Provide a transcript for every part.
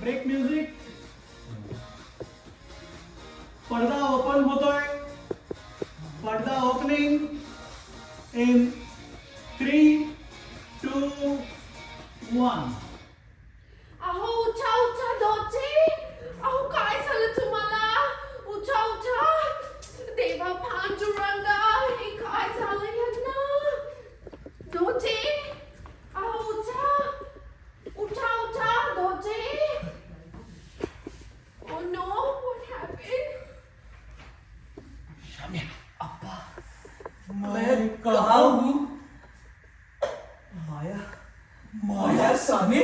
Break music. पडदा open होतोय. पडदा ओपनिंग इन 3, 2, 1. अहो उठा उठा दोचे. अहो काय झालं तुम्हाला? उठा उठा. देवा पांडुरंगा, हे काय झालं यांना? दोचे, अहो उठा. उठा उठा दोचे. Oh no, what happened? शाम्या, अप्पा, मैं कहाँ हूँ? माया, माया साने.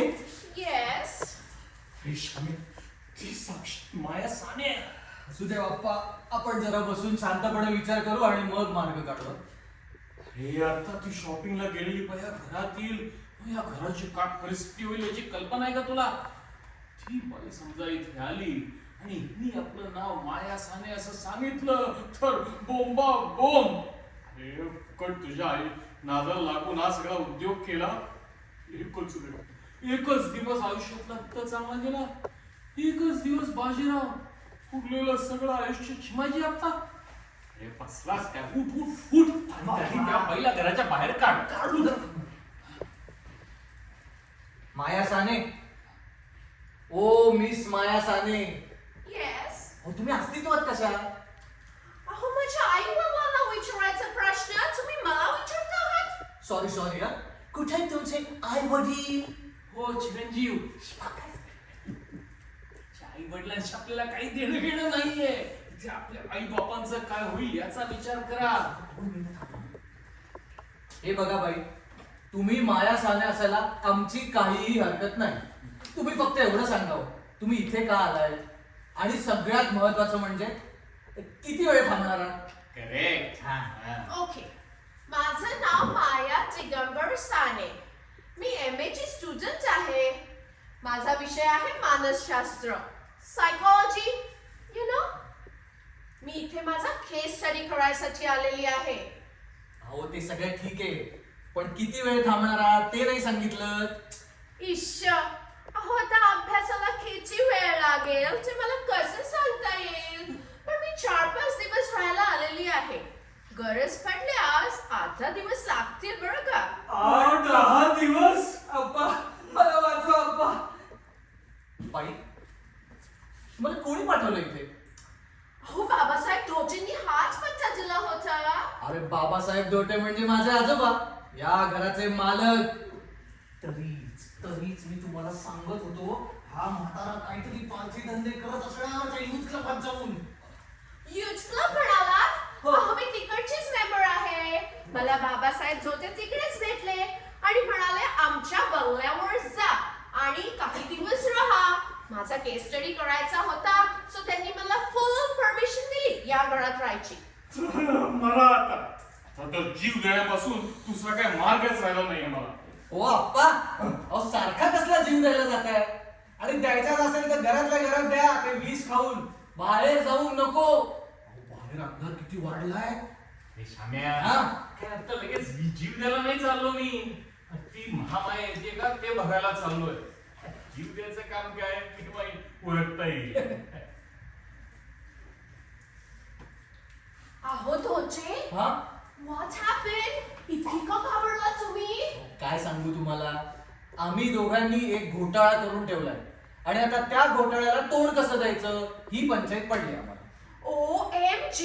Yes. हे शाम्या, ती साक्षात माया साने. असू दे बाप्पा, आपण जरा बसून शांतपणे विचार करू आणि मग मार्ग काढू. हे आता ती शॉपिंगला गेलेली बाया घरात येईल, या घराची काय परिस्थिती होईल याची कल्पना आहे का तुला? ती बाई समजा इथे आली आणि हिने आपलं नाव माया साने असं सांगितलं तर बोंबा बोंब. अरे फुकट तुझ्या आई नादाला लागून हा सगळा उद्योग केला. एकच दिवस आयुष्यातला इतका चांगला गेला. एकच दिवस बाजीराव, उरलेलं सगळं आयुष्य छिमाजी आपला. अरे बसलास काय? उठ उठ उठ आणि त्या बाईला घराच्या बाहेर काढू दे. माया साने, ओ मिस माया साने, Yes. अहो तुम्ही अस्तित्वात कशा? अहो माझ्या आई वडिलांना विचारायचा प्रश्न तुम्ही मला विचारता आहात? सॉरी सॉरी हा. कुठे आहेत तुमचे आई वडील? हो चिरंजीव, आई वडिलांशी आपल्याला काही देणं घेणं नाहीये. इथे आपल्या आई बापांचं काय होईल याचा विचार करा. हे बघा बाई, तुम्ही माया साने असायला आमची काहीही हरकत नाही. तुम्ही फक्त एवढं सांगावं, तुम्ही इथे का आलाय आणि सगळ्यात महत्वाचं म्हणजे किती वेळ थांबणार आहात? करेक्ट. ओके. माझं नाव माया दिगंबर साने. मी MA ची स्टुडंट आहे. माझा विषय आहे मानसशास्त्र, सायकोलॉजी, यू नो. मी इथे माझा केस स्टडी करायसाठी आलेली आहे. अहो ते सगळं ठीक आहे, पण किती वेळ थांबणार आहात ते नाही सांगितलं. इश्श, अहो आता अभ्यासाला किती वेळ लागेल ते मला कसं सांगता येईल. पण मी 4-5 दिवस राहायला आलेली आहे. गरज पडल्यास 8 दिवस लागतील बरं का. 8-10 दिवस. अप्पा, मला वाचवा अप्पा. बाई, मला कोणी पाठवलं इथे? अहो बाबासाहेब दोजेंनी हाच पत्ता दिला होता. अरे बाबासाहेब दोटे म्हणजे माझे आजोबा, या घराचे मालक. तरीच मी तुम्हाला सांगत होतो, हा म्हातारा काहीतरी पालथी धंदे करत असणार त्या यूथ क्लबात जाऊन. यूथ क्लब म्हणालात? हो. अहो मी तिकडचीच मेंबर आहे. मला बाबासाहेब जोते तिकडेच भेटले आणि म्हणाले आमच्या बंगल्यावर जा आणि काही दिवस राहा. माझा केस स्टडी करायचा होता, सो त्यांनी मला फुल परमिशन दिली या घरात राहायची. मला आता तर जीव देण्यापासून दुसरा काय मार्गच राहिला नाहीये मला. ओ अप्पा, अहो सारखा कसला जीव द्यायला जाताय? आणि द्यायचाच असेल तर घरातल्या घरात द्या, ते विष खाऊन. बाहेर जाऊ नको. बाहेर अंधार किती वाढलाय. हे शाम्या, हा? काय आता लगेच जीव द्यायला नाही चाललो मी. ती महामाया येते का ते बघायला चाललोय. जीव द्यायचं काम काय की बाई ओळखता येईल. अहो दोजे, हा? What happened? इतकी का घाबरला तुम्ही? काय सांगू तुम्हाला, आम्ही दोघांनी एक घोटाळा करून ठेवलाय आणि आता त्या घोटाळ्याला तोंड कसं द्यायचं ही पंचायत पडली आम्हाला. OMG?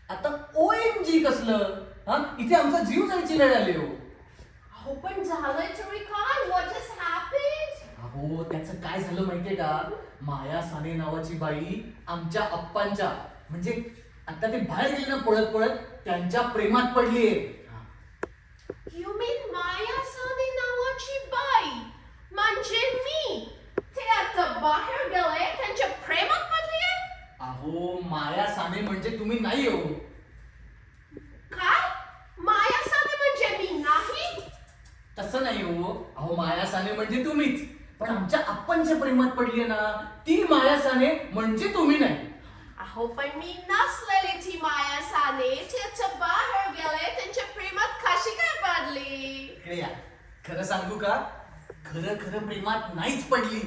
आता OMG कसलं? हा, इथे आमचा जीव जायची वेळ आली हो. अहो पण झालंय तरी काय? What has happened? अहो त्याचं काय झालं माहितीये का, माया साने नावाची बाई आमच्या अप्पांच्या म्हणजे आता ते बाहेर गेले ना पळत पळत, त्यांच्या प्रेमात पडलीये. You mean माया साने नावाची बाई? म्हणजे मी? ते आता बाहेर गेले, त्यांच्या प्रेमात पडलीये? अहो माया साने म्हणजे तुम्ही नाही हो. काय? माया साने म्हणजे मी नाही? तसं नाही हो. अहो माया साने म्हणजे तुम्हीच, पण आमच्या अप्पांच्या प्रेमात पडलीये ना ती माया साने म्हणजे तुम्ही नाही. अहो पण मी नसलेली ती माया साने. ते आता बाहेर गेले, त्यांच्या प्रेमात कशी काय पडली? इकडे या. खरं सांगू का, खरं खरं प्रेमात नाहीच पडली.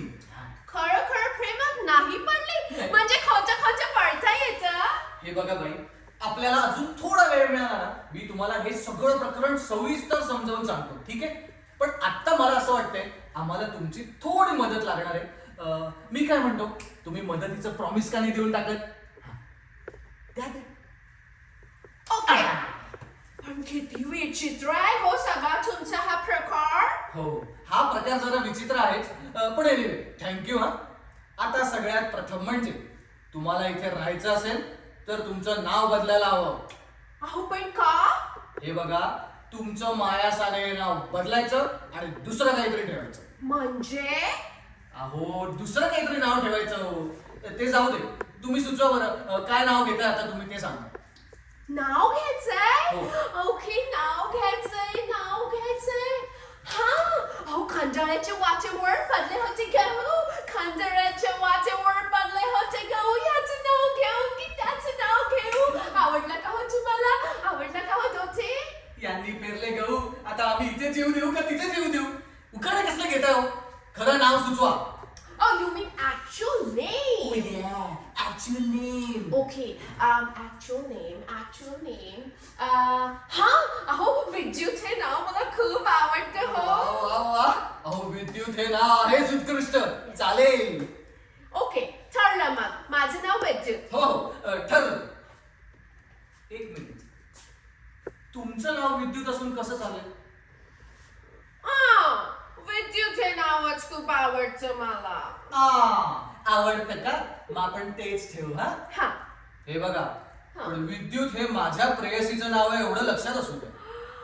सांगतो, ठीक आहे? पण आत्ता मला असं वाटतंय आम्हाला तुमची थोडी मदत लागणार आहे. मी काय म्हणतो, तुम्ही मदतीचं प्रॉमिस का नाही देऊन टाकत? हा. द्या द्या. ओके. पण किती विचित्र आहे हो सगळा तुमचा हा प्रकार. हो, हा प्रकार जरा विचित्र आहेच, पण एनिवे थँक्यू. हा, आता सगळ्यात प्रथम म्हणजे तुम्हाला इथे राहायचं असेल तर तुमचं नाव बदलायला हवं. अहो पण का? हे बघा, तुमचं माया साने हे नाव बदलायचं आणि दुसरं काहीतरी ठेवायचं. म्हणजे अहो, दुसरं काहीतरी नाव ठेवायचं हो. ते जाऊ दे, तुम्ही सुचवा बरं, काय नाव घेताय आता तुम्ही ते सांगा. नाव घ्यायचंय? हो. ओके, नाव घ्यायचंय. हा, अहो खंजराचे वाचेवर पडले होते गहू. खंजराच्या वाचेवर पडले होते गहू. याचं नाव घेऊ की त्याचं नाव घेऊ? आवडलं का हो तुम्हाला? आवडलं का हो दोथे? यांनी पेरले गहू, आता आम्ही इथे जीव देऊ का तिथे जीव देऊ? उखाणे कसले घेताय हो? खरं नाव सुचवा. Oh, you mean actual name? actual name. Okay, actual name. हा, अहो विद्युत हे नाव मला खूप आवडतं वा, हो. वा, वा. अहो, विद्युत हे नाव आहेच उत्कृष्ट. चालेल. ओके, ठरलं मग. माझं नाव विद्युत. हो, ठरलं. एक मिनिट, तुमचं नाव विद्युत असून कसं चालेल? विद्युत हे नावच खूप आवडतं मला. आवडतं का? मग आपण तेच ठेवू. हा, हा. हे बघा, हा. पण विद्युत हे माझ्या प्रेयसीचं नाव आहे एवढं लक्षात असू द्या.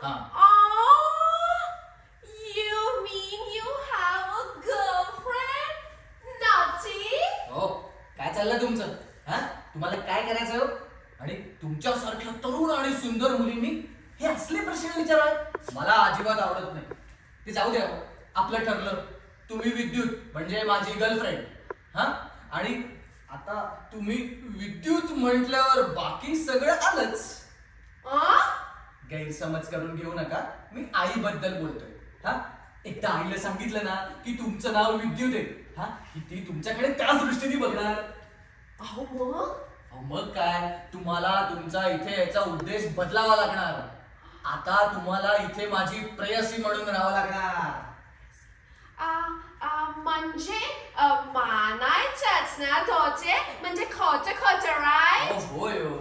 हा, You mean you have a girlfriend? Naughty? हो, काय चाललंय तुमचं? हा, तुम्हाला काय करायचं हो? आणि तुमच्यासारख्या तरुण आणि सुंदर मुलींनी हे असले प्रश्न विचाराल मला अजिबात आवडत नाही. ते जाऊ द्या हो. आपलं ठरलं, तुम्ही विद्युत म्हणजे माझी गर्लफ्रेंड. हा, आणि आता तुम्ही विद्युत म्हटल्यावर बाकी सगळं आलंच. गैरसमज करून घेऊ नका, मी आईबद्दल बोलतोय. हा, एकदा आईला सांगितलं ना की तुमचं नाव विद्युत आहे, हा, की ती तुमच्याकडे त्याच दृष्टीने बघणार. अहो मग? अहो, मग काय, तुम्हाला तुमचा इथे याचा उद्देश बदलावा लागणार. आता तुम्हाला इथे माझी प्रेयसी म्हणून राहावं लागणार. म्हणजे मानायचंच ना दोचे? म्हणजे खोटं राय? होय हो,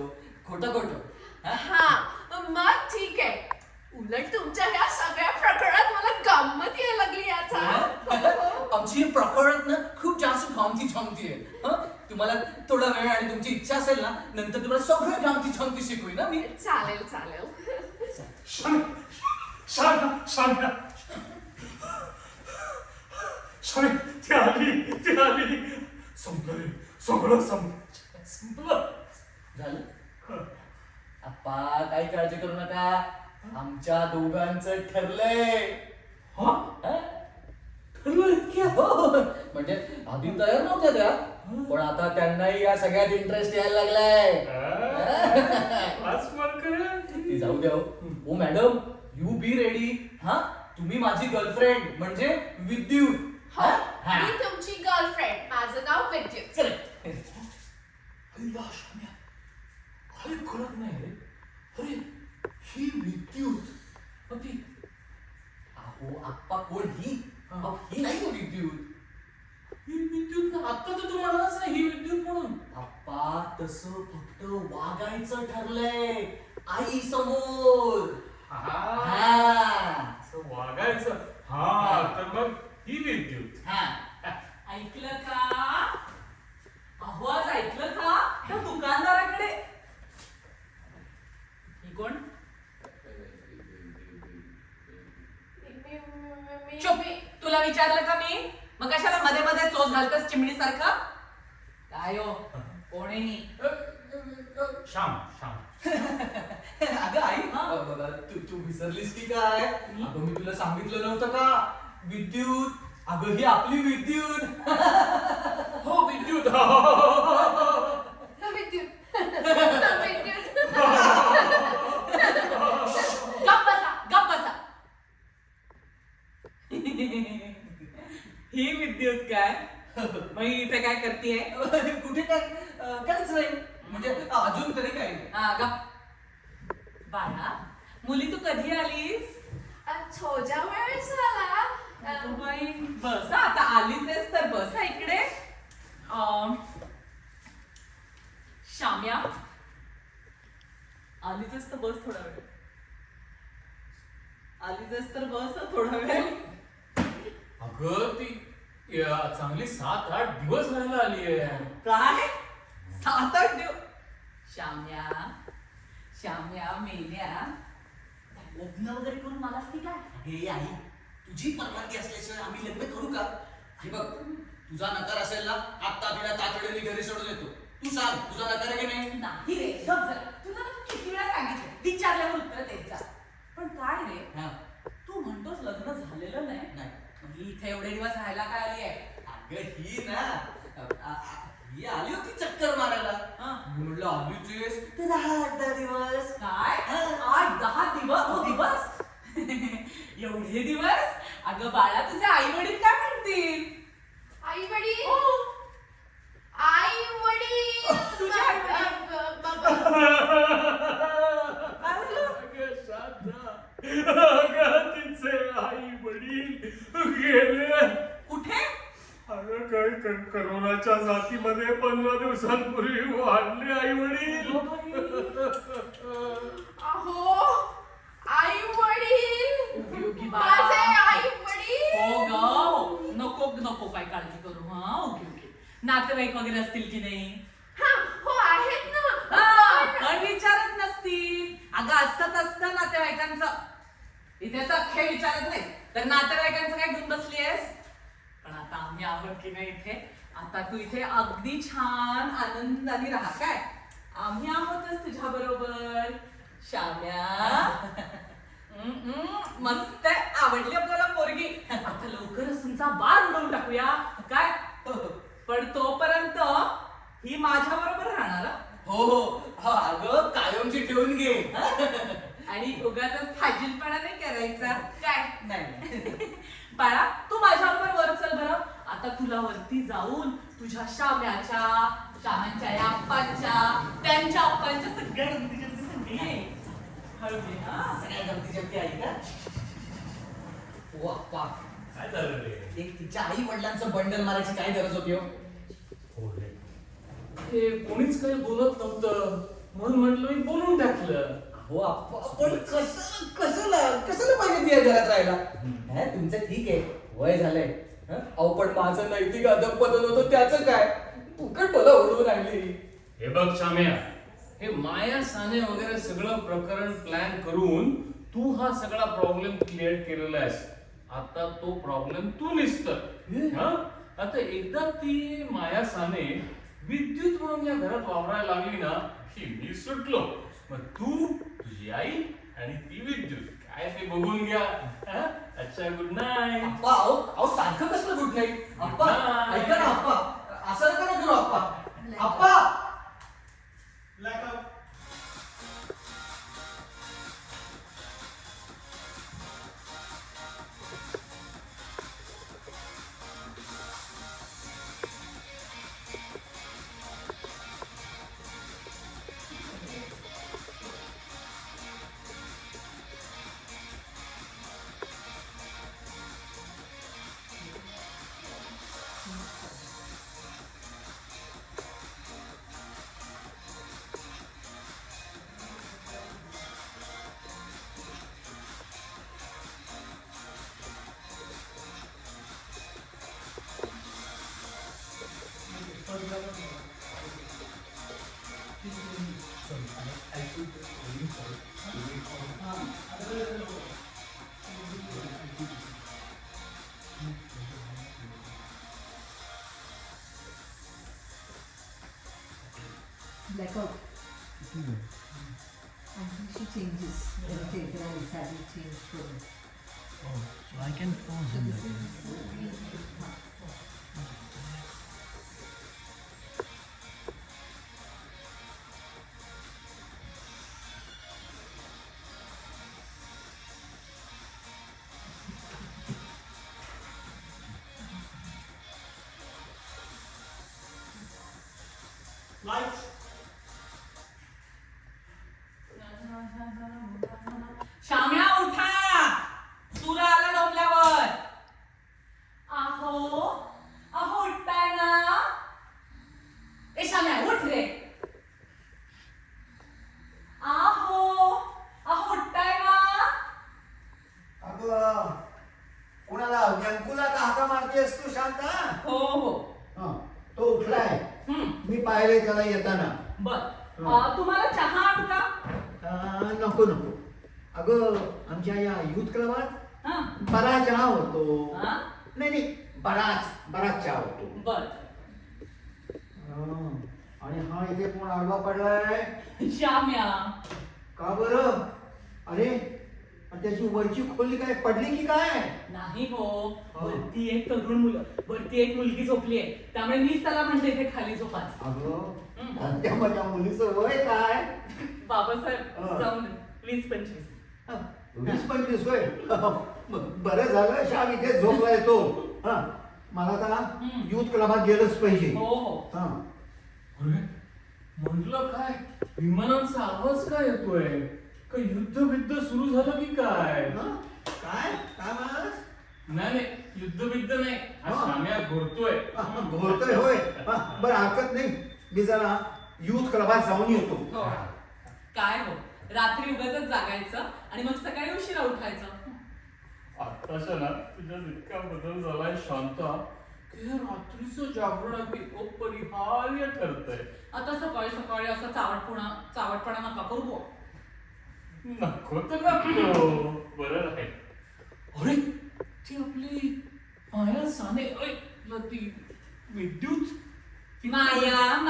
खोटं खोटं. हा? हा, मग ठीक आहे. उलट तुमच्या ह्या सगळ्या प्रकारात मला गंमत यायला लागली आता. आमची ही प्रकरण ना खूप जास्त खामती छामती आहे. हं? तुम्हाला थोडा वेळ आणि तुमची इच्छा असेल ना, नंतर तुम्हाला सगळं खामती छामती शिकवी ना मी. चालेल. शान्या ती आली. संपलं रे, सगळं संपलं. झालं? अप्पा, काही काळजी करू नका, आमच्या दोघांचं ठरलंय. हा? हं? ठरलं इतक्या? हो, म्हणजे आधी तयार नव्हत्या त्या, पण आता त्यांनाही या सगळ्यात इंटरेस्ट यायला लागलाय. आज मला कळलं. ती जाऊ द्या हो मॅडम, यू बी रेडी. हा, तुम्ही माझी गर्लफ्रेंड म्हणजे विद्युत. हो, मी तुमची गर्लफ्रेंड. माझं नाव विद्युत. अय्या शान्या, काही कळत नाही रे. अरे, ही विद्युत ती. अहो आप्पा, कोण ही? अहो, ही नाही हो विद्युत. ही विद्युत ना, आता तर तू म्हणालाच नाही ही विद्युत म्हणून. आप्पा, तसं फक्त वागायचं ठरलंय आई समोर. असं वागायचं. हा, तर मग ही विद्युत. ऐकलं का? अहो, आज ऐकलं का? त्या दुकानदाराकडे ही कोण? चुप. तुला विचारलं का मी? मग कशाला मध्ये मध्ये चोच घालतस चिमणी सारखं? काय हो, कोणीही? श्याम. अगं आई, तू विसरलीस की काय? अगं, मी तुला सांगितलं नव्हतं का, विद्युत. अगं, ही आपली विद्युत. हो, विद्युत. विद्युत. गप्प बसा. ही विद्युत काय? मग ही इथे काय करतीये? कुठे काय, काहीच नाही. म्हणजे अजून तरी काही नाही. गप्प. बाळा, मुली तू कधी आलीस? थोडा वेळ झाला. अगं बाई, बस हा, आता आलीच तर बस हा इकडे. शाम्या, आलीच तर बस थोडा वेळ. आलीच तर बस हा थोडा वेळ. अगं ती चांगली 7-8 दिवस राहायला आली आहे. काय 7-8 दिवस? शाम्या, शाम्या मेल्या. लग्न वगैरे करून मलाच ती काय? हे आई, तुझी परवानगी असल्याशिवाय आम्ही लग्न करू का? हे बघ, तुझा नकार असेल ना, आत्ता तिला तातडीने घरी सोडून येतो. तू सांग, तुझा नकार आहे की नाही? नाही रे, गप जरा. तुला ना किती वेळा सांगितलं, विचारल्यावर उत्तर देत जा. पण काय रे, हा, तू म्हणतोस लग्न झालेलं नाही. नाही. मग ही इथे एवढे दिवस राहायला काय आली आहे? अगं ही ना, ही आली होती चक्कर मारायला. हा. मी म्हटलं आलीच आहेस, तर 10 दिवस. काय हा. 8-10 दिवस? एवढे दिवस? अगं बाळा, तुझे आई वडील काय म्हणतील? आई वडील, हो. आई वडील. तुझे आई-वडील. काय झालं? अगं शांता, अगं तिचे आई वडील गेले. कुठे? अगं काय करोनाच्या साथीमध्ये 15 दिवसांपूर्वी वाढले आई वडील. अहो, आई वडील, उपयोगी माझे बाळा. आई वडील. हो ग, नको नको काय काळजी करू. हा, ओके ओके. नातेवाईक वगैरे असतील की नाही? हा, हो आहेत ना. हा, पण विचारत नसतील. अगं असंच असतं नातेवाईकांचं. इथे अख्खे विचारत नाही, तर नातेवाईकांचं काय घेऊन बसलीयस? पण आता आम्ही आहोत की नाही इथे. आता तू इथे अगदी छान आनंदाने राहा काय. आम्ही आहोतच तुझ्या बरोबर. शाम्या, मस्त आहे, आवडली आपल्याला पोरगी. आता लवकरच तुमचा बार उडवून टाकूया काय. पण तोपर्यंत ही माझ्या बरोबर राहणार हा. हो हो, हा, अगं कायमची ठेवून घे. आणि उगाच फाजीलपणा नाही करायचा काय. नाही. बाळा, तू माझ्याबरोबर वर चल बरं. आता तुला वरती जाऊन तुझ्या शाम्याच्या, शाम्यांच्या या आप्पांच्या, त्यांच्या आप्पांच्या सगळ्या गमतीच्या हळू ये, हा. सगळ्या गमती जमती आई का? ओ अप्पा, काय झालं रे? एक तिच्या आई वडिलांचं बंडल मारायची काय गरज होती हो? हो रे. हे कोणीच काही बोलत नव्हतं म्हणून म्हटलं मी बोलून टाकलं. हो अप्पा, पण कशाला पाहिजे ती या घरात राहायला? हा, तुमचं ठीक आहे, वय झालंय. हं? अहो पण माझं नैतिक अधपतन होतं, त्याचं काय? फुकट मला उडवून आणली. हे बघ शाम्या, हे माया साने वगैरे सगळं प्रकरण प्लॅन करून तू हा सगळा प्रॉब्लेम क्लिअर केलेला आहेस. आता तो प्रॉब्लेम तू निसतं. आता एकदा ती माया साने विद्युत म्हणून या घरात वापरायला लागली ना की मी सुटलो. मग तू, तुझी आई आणि ती विद्युत काय ते बघून घ्या. अच्छा, गुड नाईट. अप्पा, अहो सारखं कसलं गुड नाईट? अप्पा ऐका ना अप्पा, असं नका ना करू अप्पा. अप्पा, Blackout. I think she changes. Every day I decided to change for her. Oh, so I can pause in This that. is शाम्या उठा. पाहिले त्याला येताना. बर तुम्हाला चहा आणू का? नको नको. अगं आमच्या या युथ क्लबात हा बरा चहा होतो. हा? नाही नाही, बराच चहा होतो. बर आणि हा इथे कोण आडवा पडलाय? श्याम्या. का बरं? अरे आणि त्याची वरची खोली काय पडली की काय? नाही हो, वरती एक तरुण मुलं, वरती एक मुलगी झोपली आहे, त्यामुळे मीच त्याला म्हणते इथे खाली झोपाच. अगं आणि त्या माझ्या मुलीचं वय काय? बाबासाहेब जाऊन 20-25. 20-25 वय. बरं झालं श्याम इथे झोपलाय तो. हा मला आता युथ क्लबात गेलंच पाहिजे. हो हो. हा अरे म्हटलं काय विमानांचा आवाज काय येतोय? का युद्ध सुरू झालं की काय? काय काय म्हणालास? नाही युद्ध नाही, हा शाम्या घोरतोय. घोरतोय होय. बरं हरकत नाही, मी जरा युथ क्लबात जाऊन येतो. हो. काय हो, रात्री उगाचच जागायचं आणि मग सकाळी उशिरा उठायचं. आत्ताच्या ना तुझ्यात इतका बदल झालाय शांता की हे रात्रीचं जागरण अगदी अपरिहार्य ठरतंय. आता सकाळी सकाळी असं चावटपणा नका करू बुवा. नको तर नको. बरं नाही. अरे ती आपली माया साने, ती विद्युत माया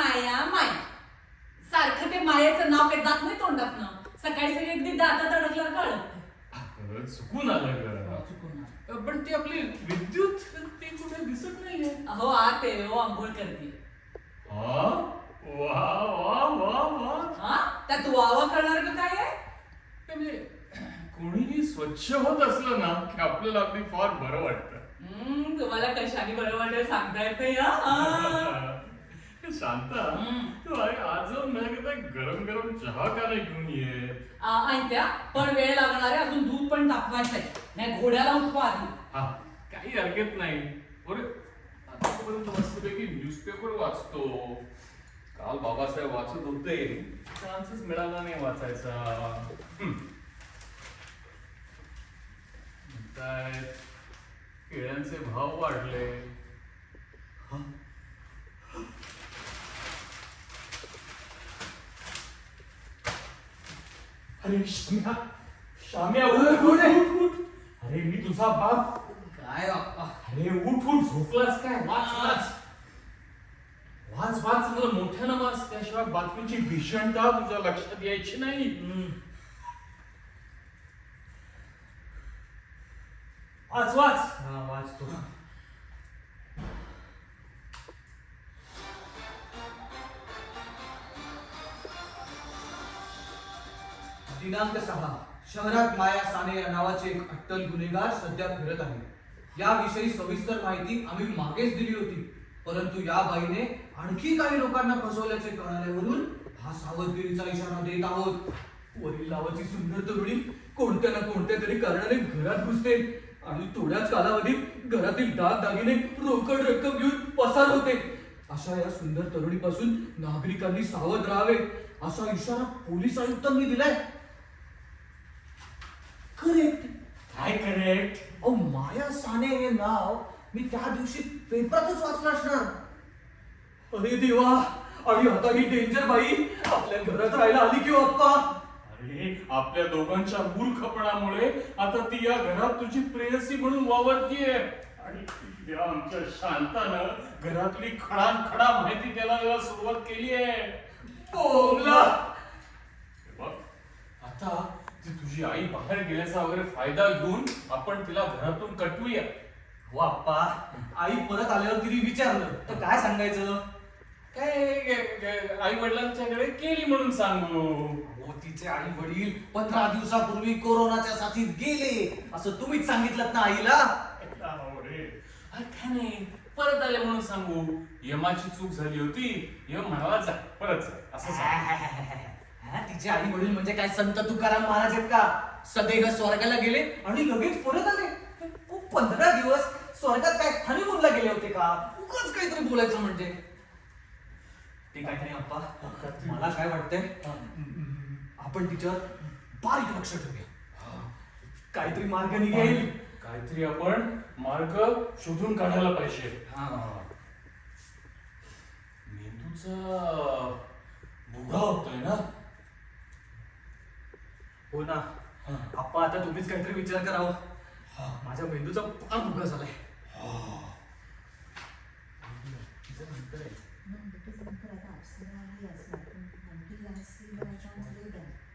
सारखं ते मायाचं नाव काही जात नाही तोंडातनं. सकाळी सकाळी अगदी दातात अडकल्यावर कळत. चुकून आलं ग. पण ती आपली विद्युत ती कुठे दिसत नाहीये. अहो आते हो, आंघोळ करते. हा वा वा वा वा. हा त्यात वावा करणार का काय आहे? म्हणजे कोणीही स्वच्छ होत असलं ना की आपल्याला अगदी फार बरं वाटतं. तुम्हाला कशाने बरं वाटेल सांगता येते या. शांता तू आज जाऊन माझ्याकडे गरम चहा का नाही घेऊन ये? ऐकत्या पण वेळ लागणार आहे, अजून दूध पण तापवायचंय. नाही घोड्याला उठवा आधी. हा काही हरकत नाही. अरे आतापर्यंत मस्तपैकी न्यूजपेपर वाचतो. काल बाबासाहेब वाचत होते, चान्सच मिळाला नाही वाचायचा. म्हणतायत केळ्यांचे भाव वाढले. अरे शाम्या उठ. अरे मी तुझा बाप. काय बाप्पा? अरे उठ झोपलास काय? वाच मला मोठ्यानं वाच. त्याशिवाय बातमीची भीषणता तुझ्या लक्षात यायची नाही. वाच. वाचतो. दिनांक 6 शहरात माया साने या नावाचे एक अट्टल गुन्हेगार सध्या फिरत आहे. याविषयी सविस्तर माहिती आम्ही मागेच दिली होती, परंतु या बाईने आणखी काही लोकांना फसवल्याचे कळाल्यावरून हा सावधगिरीचा इशारा देत आहोत. वरील नावाची सुंदर तरुणी कोणत्या ना कोणत्या तरी कारणाने घरात घुसते आणि थोड्याच कालावधीत घरातील दागिने रोकड रक्कम घेऊन पसार होते. अशा या सुंदर तरुणीपासून नागरिकांनी सावध राहावे असा इशारा पोलीस आयुक्तांनी दिलाय. करेक्ट. काय करेक्ट? अहो माया साने हे नाव मी त्या दिवशी पेपरातच वाचलं असणार. अरे देवा, आणि आता ही डेंजर बाई आपल्या घरात राहायला आली की बाप्पा? अरे आपल्या दोघांच्या मूर्खपणामुळे आता ती या घरात तुझी प्रेयसी म्हणून वावरतीये. आणि या आमच्या शांतानं घरातली खडा माहिती द्यायला सुरुवात केली आहे. बोला. बघ आता ती तुझी आई बाहेर गेल्याचा वगैरे फायदा घेऊन आपण तिला घरातून कटवूया. बाप्पा, आई परत आल्यावर तिने विचारलं तर काय सांगायचं? काय आई वडिलांच्याकडे केली म्हणून सांगू. हो, तिचे आई वडील 15 दिवसापूर्वी कोरोनाच्या साथीत गेले असं तुम्हीच सांगितलं ना आईला? काय नाही, परत आले म्हणून सांगू. यमाची चूक झाली होती, यम म्हणाला जा परत जा असं सांग. तिचे आई वडील म्हणजे काय संत तुकाराम महाराज आहेत का? सदैव स्वर्गाला गेले आणि लगेच परत आले. 15 दिवस स्वर्गात काय हनीमूनला गेले होते का? उगाच काहीतरी बोलायचं म्हणजे. ते काय नाही अप्पा, मला काय वाटतंय आपण तिच्यावर बारीक लक्ष ठेवूया. काहीतरी मार्ग निघेल. काहीतरी आपण मार्ग शोधून काढायला पाहिजे. मेंदूचा भुगा होतोय ना. हो ना. आप्पा आता तुम्हीच काहीतरी विचार करावं. माझ्या मेंदूचा फार भुगा झालाय. No, because नंतर आता अप्सरा आली असणार पण मंकीला असलेला जाऊन लेट आहे.